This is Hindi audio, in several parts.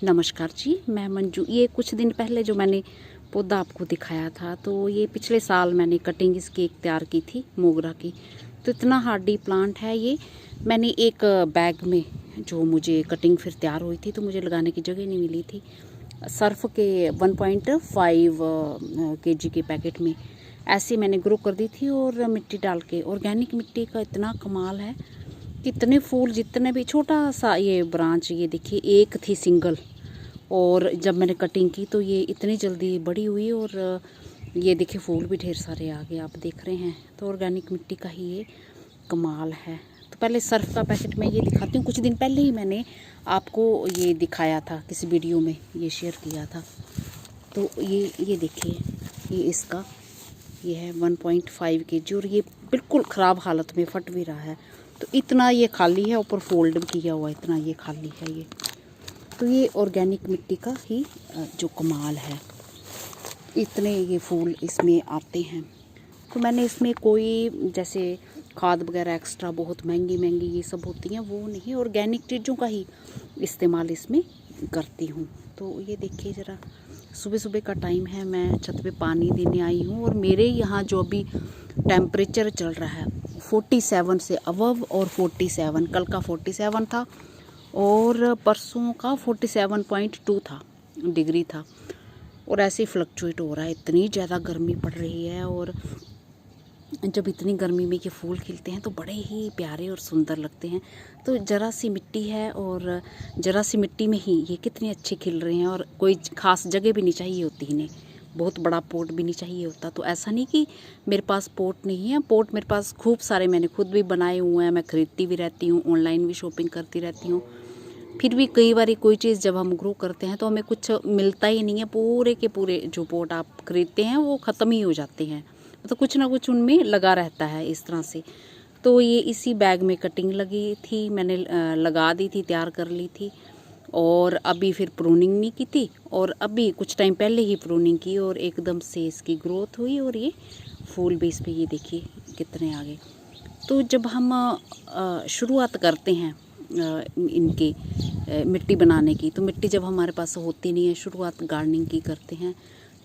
नमस्कार जी, मैं मंजू। ये कुछ दिन पहले जो मैंने पौधा आपको दिखाया था, तो ये पिछले साल मैंने कटिंग इसकी एक तैयार की थी मोगरा की। तो इतना हार्डी प्लांट है ये। मैंने एक बैग में जो मुझे कटिंग फिर तैयार हुई थी, तो मुझे लगाने की जगह नहीं मिली थी। सर्फ के 1.5 kg के पैकेट में ऐसे मैंने ग्रो कर दी थी, और मिट्टी डाल के। ऑर्गेनिक मिट्टी का इतना कमाल है, कितने फूल, जितने भी छोटा सा ये ब्रांच, ये देखिए एक थी सिंगल, और जब मैंने कटिंग की तो ये इतनी जल्दी बड़ी हुई, और ये देखिए फूल भी ढेर सारे आ गए, आप देख रहे हैं। तो ऑर्गेनिक मिट्टी का ही ये कमाल है। तो पहले सर्फ का पैकेट मैं ये दिखाती हूँ। कुछ दिन पहले ही मैंने आपको ये दिखाया था, किसी वीडियो में ये शेयर किया था। तो ये देखिए, ये इसका ये है 1.5 kg, और ये बिल्कुल ख़राब हालत में फट भी रहा है। तो इतना ये खाली है, ऊपर फोल्ड भी किया हुआ, इतना ये खाली है ये। तो ये ऑर्गेनिक मिट्टी का ही जो कमाल है, इतने ये फूल इसमें आते हैं। तो मैंने इसमें कोई जैसे खाद वगैरह एक्स्ट्रा बहुत महंगी महंगी ये सब होती हैं, वो नहीं, ऑर्गेनिक चीज़ों का ही इस्तेमाल इसमें करती हूँ। तो ये देखिए ज़रा, सुबह सुबह का टाइम है, मैं छत पे पानी देने आई हूँ, और मेरे यहाँ जो अभी टेम्परेचर चल रहा है 47 से अबव, और 47, कल का 47 था, और परसों का 47.2 था डिग्री था, और ऐसे ही फ्लक्चुएट हो रहा है। इतनी ज़्यादा गर्मी पड़ रही है, और जब इतनी गर्मी में ये फूल खिलते हैं तो बड़े ही प्यारे और सुंदर लगते हैं। तो ज़रा सी मिट्टी है, और ज़रा सी मिट्टी में ही ये कितने अच्छे खिल रहे हैं, और कोई ख़ास जगह भी नहीं चाहिए होती इन्हें, बहुत बड़ा पोट भी नहीं चाहिए होता। तो ऐसा नहीं कि मेरे पास पोट नहीं है, पोट मेरे पास खूब सारे मैंने खुद भी बनाए हुए हैं, मैं ख़रीदती भी रहती हूँ, ऑनलाइन भी शॉपिंग करती रहती हूँ। फिर भी कई बार कोई चीज़ जब हम ग्रो करते हैं तो हमें कुछ मिलता ही नहीं है, पूरे के पूरे जो पॉट आप खरीदते हैं वो ख़त्म ही हो जाते हैं, तो कुछ ना कुछ उनमें लगा रहता है इस तरह से। तो ये इसी बैग में कटिंग लगी थी, मैंने लगा दी थी, तैयार कर ली थी, और अभी फिर प्रूनिंग नहीं की थी, और अभी कुछ टाइम पहले ही प्रूनिंग की, और एकदम से इसकी ग्रोथ हुई, और ये फूल भी इस पर ये देखिए कितने आ गए। तो जब हम शुरुआत करते हैं इनके मिट्टी बनाने की, तो मिट्टी जब हमारे पास होती नहीं है, शुरुआत गार्डनिंग की करते हैं,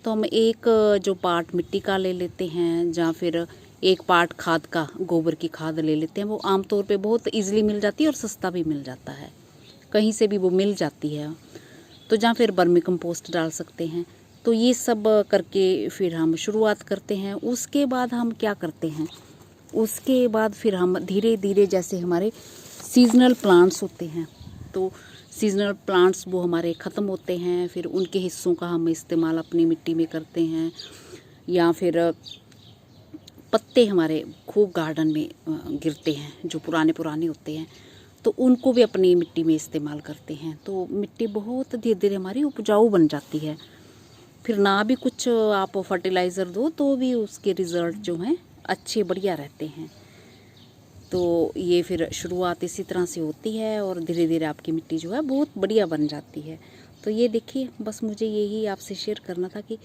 तो हम एक जो पार्ट मिट्टी का ले लेते हैं, या फिर एक पार्ट खाद का, गोबर की खाद ले लेते हैं। वो आमतौर पे बहुत इजीली मिल जाती है, और सस्ता भी मिल जाता है, कहीं से भी वो मिल जाती है। तो जहाँ फिर वर्मी कंपोस्ट डाल सकते हैं। तो ये सब करके फिर हम शुरुआत करते हैं। उसके बाद हम क्या करते हैं, उसके बाद फिर हम धीरे धीरे, जैसे हमारे सीजनल प्लांट्स होते हैं, तो सीजनल प्लांट्स वो हमारे ख़त्म होते हैं, फिर उनके हिस्सों का हम इस्तेमाल अपनी मिट्टी में करते हैं, या फिर पत्ते हमारे खूब गार्डन में गिरते हैं जो पुराने पुराने होते हैं, तो उनको भी अपनी मिट्टी में इस्तेमाल करते हैं। तो मिट्टी बहुत धीरे धीरे हमारी उपजाऊ बन जाती है। फिर ना भी कुछ आप फर्टिलाइज़र दो तो भी उसके रिज़ल्ट जो हैं अच्छे बढ़िया रहते हैं। तो ये फिर शुरुआत इसी तरह से होती है, और धीरे धीरे आपकी मिट्टी जो है बहुत बढ़िया बन जाती है। तो ये देखिए, बस मुझे यही आपसे शेयर करना था कि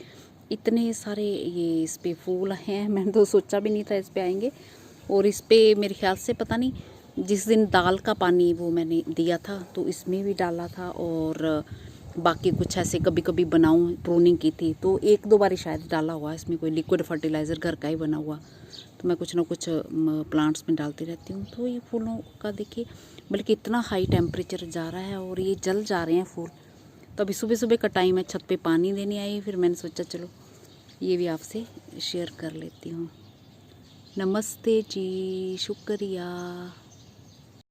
इतने सारे ये इस पे फूल हैं, मैंने तो सोचा भी नहीं था इस पे आएंगे। और इस पे मेरे ख्याल से पता नहीं, जिस दिन दाल का पानी वो मैंने दिया था तो इसमें भी डाला था, और बाकी कुछ ऐसे कभी कभी बनाऊँ, प्रूनिंग की थी तो एक दो बार शायद डाला हुआ इसमें, कोई लिक्विड फर्टिलाइज़र घर का ही बना हुआ, तो मैं कुछ ना कुछ प्लांट्स में डालती रहती हूँ। तो ये फूलों का देखिए, बल्कि इतना हाई टेम्परेचर जा रहा है, और ये जल जा रहे हैं फूल। तो अभी सुबह सुबह का टाइम है, छत पे पानी देने आई, फिर मैंने सोचा चलो ये भी आपसे शेयर कर लेती हूँ। नमस्ते जी, शुक्रिया।